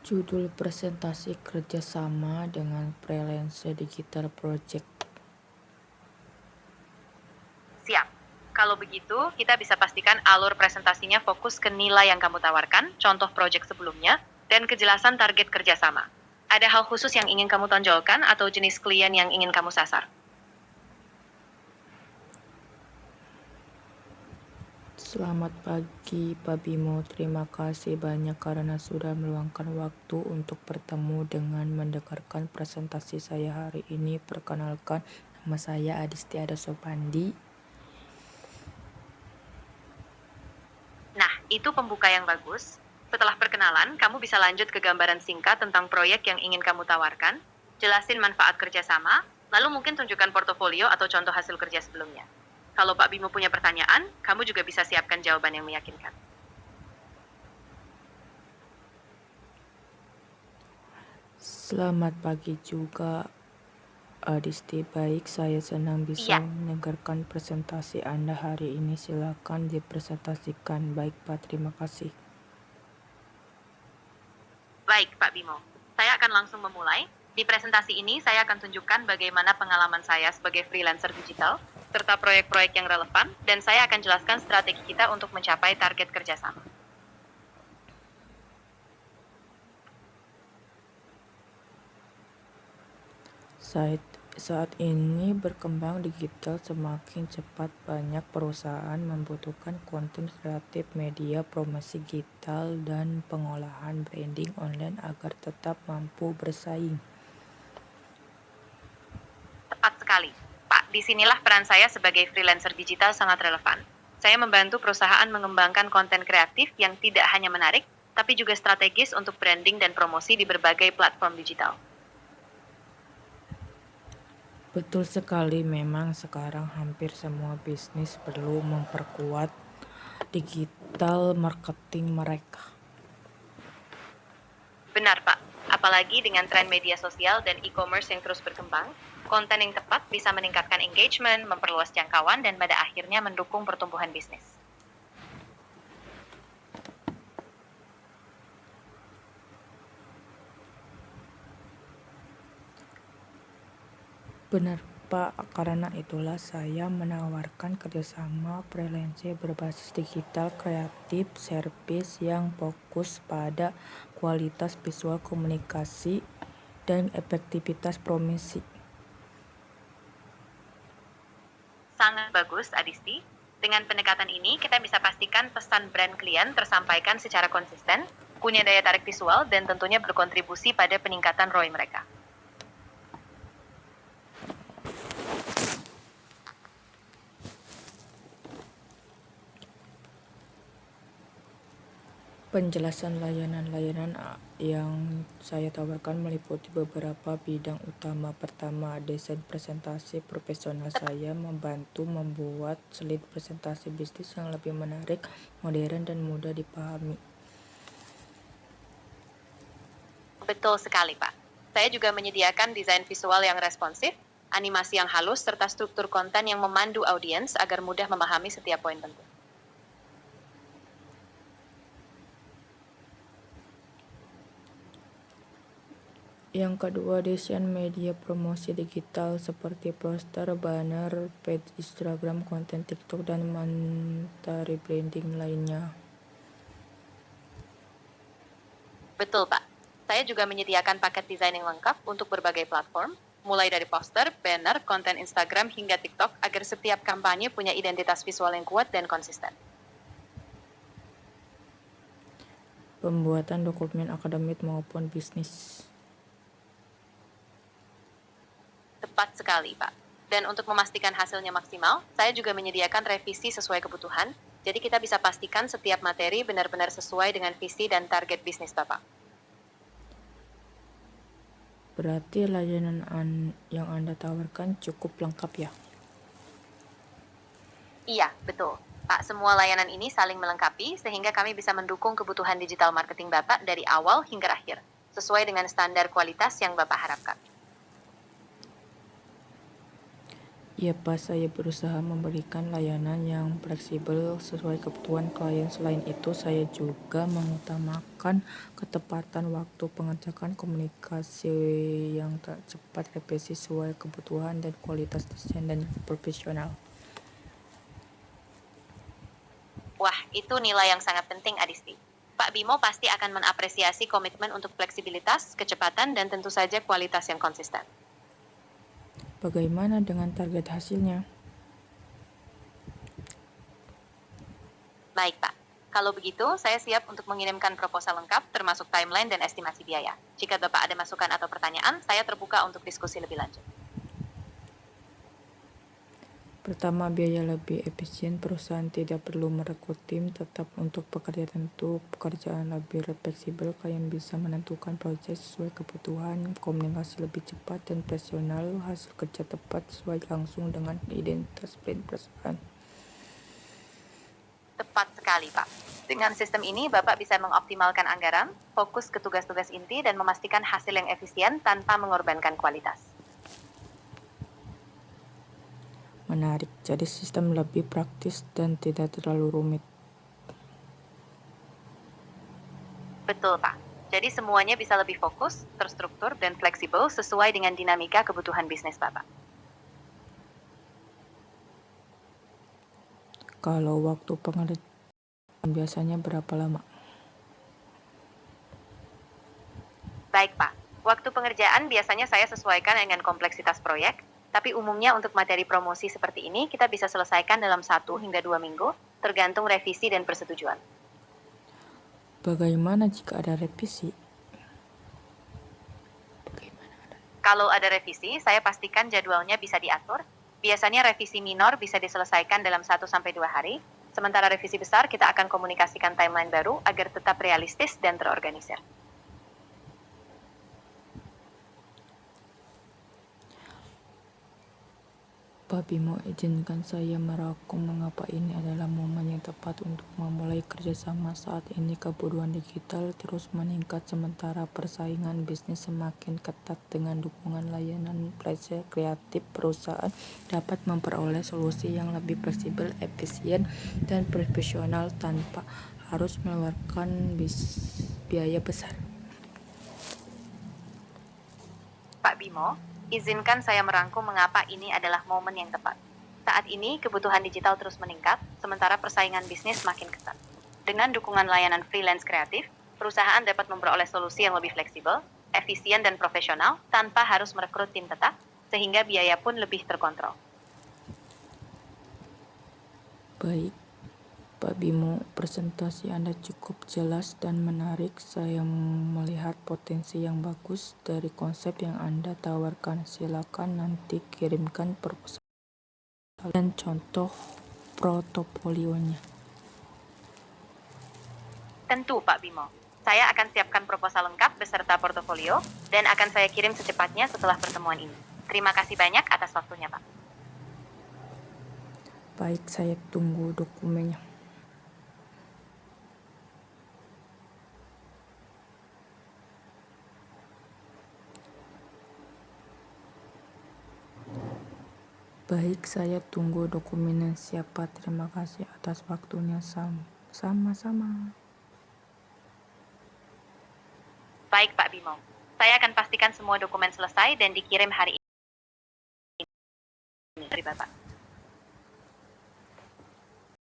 Judul presentasi kerjasama dengan freelance digital project. Siap. Kalau begitu, kita bisa pastikan alur presentasinya fokus ke nilai yang kamu tawarkan, contoh proyek sebelumnya, dan kejelasan target kerjasama. Ada hal khusus yang ingin kamu tonjolkan atau jenis klien yang ingin kamu sasar? Selamat pagi Pak Bimo, terima kasih banyak karena sudah meluangkan waktu untuk bertemu dengan mendengarkan presentasi saya hari ini. Perkenalkan, nama saya Adistiada Sopandi. Nah, itu pembuka yang bagus. Setelah perkenalan, kamu bisa lanjut ke gambaran singkat tentang proyek yang ingin kamu tawarkan, jelasin manfaat kerjasama, lalu mungkin tunjukkan portofolio atau contoh hasil kerja sebelumnya. Kalau Pak Bimo punya pertanyaan, kamu juga bisa siapkan jawaban yang meyakinkan. Selamat pagi juga Adisti, baik, saya senang bisa Iya. mendengarkan presentasi Anda hari ini. Silakan dipresentasikan. Baik Pak, terima kasih. Baik, Pak Bimo. Saya akan langsung memulai. Di presentasi ini, saya akan tunjukkan bagaimana pengalaman saya sebagai freelancer digital, serta proyek-proyek yang relevan, dan saya akan jelaskan strategi kita untuk mencapai target kerjasama. Saat ini berkembang digital semakin cepat, banyak perusahaan membutuhkan konten kreatif, media promosi digital, dan pengolahan branding online agar tetap mampu bersaing. Tepat sekali. Pak, disinilah peran saya sebagai freelancer digital sangat relevan. Saya membantu perusahaan mengembangkan konten kreatif yang tidak hanya menarik, tapi juga strategis untuk branding dan promosi di berbagai platform digital. Betul sekali, memang sekarang hampir semua bisnis perlu memperkuat digital marketing mereka. Benar, Pak. Apalagi dengan tren media sosial dan e-commerce yang terus berkembang, konten yang tepat bisa meningkatkan engagement, memperluas jangkauan, dan pada akhirnya mendukung pertumbuhan bisnis. Benar Pak, karena itulah saya menawarkan kerjasama freelance berbasis digital kreatif service yang fokus pada kualitas visual komunikasi dan efektivitas promosi. Sangat bagus, Adisti. Dengan pendekatan ini, kita bisa pastikan pesan brand klien tersampaikan secara konsisten, punya daya tarik visual, dan tentunya berkontribusi pada peningkatan ROI mereka. Penjelasan layanan-layanan yang saya tawarkan meliputi beberapa bidang utama. Pertama, desain presentasi profesional. Saya membantu membuat slide presentasi bisnis yang lebih menarik, modern, dan mudah dipahami. Betul sekali, Pak. Saya juga menyediakan desain visual yang responsif, animasi yang halus, serta struktur konten yang memandu audiens agar mudah memahami setiap poin penting. Yang kedua, desain media promosi digital seperti poster, banner, page Instagram, konten TikTok, dan materi branding lainnya. Betul, Pak. Saya juga menyediakan paket desain yang lengkap untuk berbagai platform, mulai dari poster, banner, konten Instagram, hingga TikTok, agar setiap kampanye punya identitas visual yang kuat dan konsisten. Pembuatan dokumen akademik maupun bisnis. Tepat sekali, Pak. Dan untuk memastikan hasilnya maksimal, saya juga menyediakan revisi sesuai kebutuhan, jadi kita bisa pastikan setiap materi benar-benar sesuai dengan visi dan target bisnis Bapak. Berarti layanan yang Anda tawarkan cukup lengkap ya? Iya, betul. Pak, semua layanan ini saling melengkapi sehingga kami bisa mendukung kebutuhan digital marketing Bapak dari awal hingga akhir, sesuai dengan standar kualitas yang Bapak harapkan. Iya Pak, saya berusaha memberikan layanan yang fleksibel sesuai kebutuhan klien. Selain itu, saya juga mengutamakan ketepatan waktu pengerjaan, komunikasi yang cepat, revisi sesuai kebutuhan, dan kualitas desain dan profesional. Wah, itu nilai yang sangat penting, Adisti. Pak Bimo pasti akan mengapresiasi komitmen untuk fleksibilitas, kecepatan, dan tentu saja kualitas yang konsisten. Bagaimana dengan target hasilnya? Baik, Pak. Kalau begitu, saya siap untuk mengirimkan proposal lengkap, termasuk timeline dan estimasi biaya. Jika Bapak ada masukan atau pertanyaan, saya terbuka untuk diskusi lebih lanjut. Pertama, biaya lebih efisien. Perusahaan tidak perlu merekrut tim tetap untuk pekerjaan lebih fleksibel. Klien bisa menentukan proyek sesuai kebutuhan, komunikasi lebih cepat dan profesional, hasil kerja tepat sesuai langsung dengan identitas brand perusahaan. Tepat sekali, Pak. Dengan sistem ini, Bapak bisa mengoptimalkan anggaran, fokus ke tugas-tugas inti, dan memastikan hasil yang efisien tanpa mengorbankan kualitas. Menarik, jadi sistem lebih praktis dan tidak terlalu rumit. Betul, Pak. Jadi semuanya bisa lebih fokus, terstruktur, dan fleksibel sesuai dengan dinamika kebutuhan bisnis Bapak. Kalau waktu pengerjaan biasanya berapa lama? Baik, Pak. Waktu pengerjaan biasanya saya sesuaikan dengan kompleksitas proyek, tapi umumnya untuk materi promosi seperti ini kita bisa selesaikan dalam 1 hingga 2 minggu, tergantung revisi dan persetujuan. Bagaimana jika ada revisi? Kalau ada revisi, saya pastikan jadwalnya bisa diatur. Biasanya revisi minor bisa diselesaikan dalam 1-2 hari, sementara revisi besar kita akan komunikasikan timeline baru agar tetap realistis dan terorganisir. Pak Bimo, izinkan saya merangkum mengapa ini adalah momen yang tepat untuk memulai kerjasama. Saat ini kebutuhan digital terus meningkat, sementara persaingan bisnis semakin ketat. Dengan dukungan layanan pressure kreatif, perusahaan dapat memperoleh solusi yang lebih fleksibel, efisien, dan profesional tanpa harus mengeluarkan biaya besar. Pak Bimo, izinkan saya merangkum mengapa ini adalah momen yang tepat. Saat ini, kebutuhan digital terus meningkat, sementara persaingan bisnis makin ketat. Dengan dukungan layanan freelance kreatif, perusahaan dapat memperoleh solusi yang lebih fleksibel, efisien, dan profesional tanpa harus merekrut tim tetap, sehingga biaya pun lebih terkontrol. Baik, Pak Bimo, presentasi Anda cukup jelas dan menarik. Saya melihat potensi yang bagus dari konsep yang Anda tawarkan. Silakan nanti kirimkan proposal dan contoh portofolionya. Tentu, Pak Bimo. Saya akan siapkan proposal lengkap beserta portofolio dan akan saya kirim secepatnya setelah pertemuan ini. Terima kasih banyak atas waktunya, Pak. Baik, saya tunggu dokumennya. Baik, saya tunggu dokumennya. Siapa? Terima kasih atas waktunya. Sama-sama. Baik, Pak Bimo. Saya akan pastikan semua dokumen selesai dan dikirim hari ini.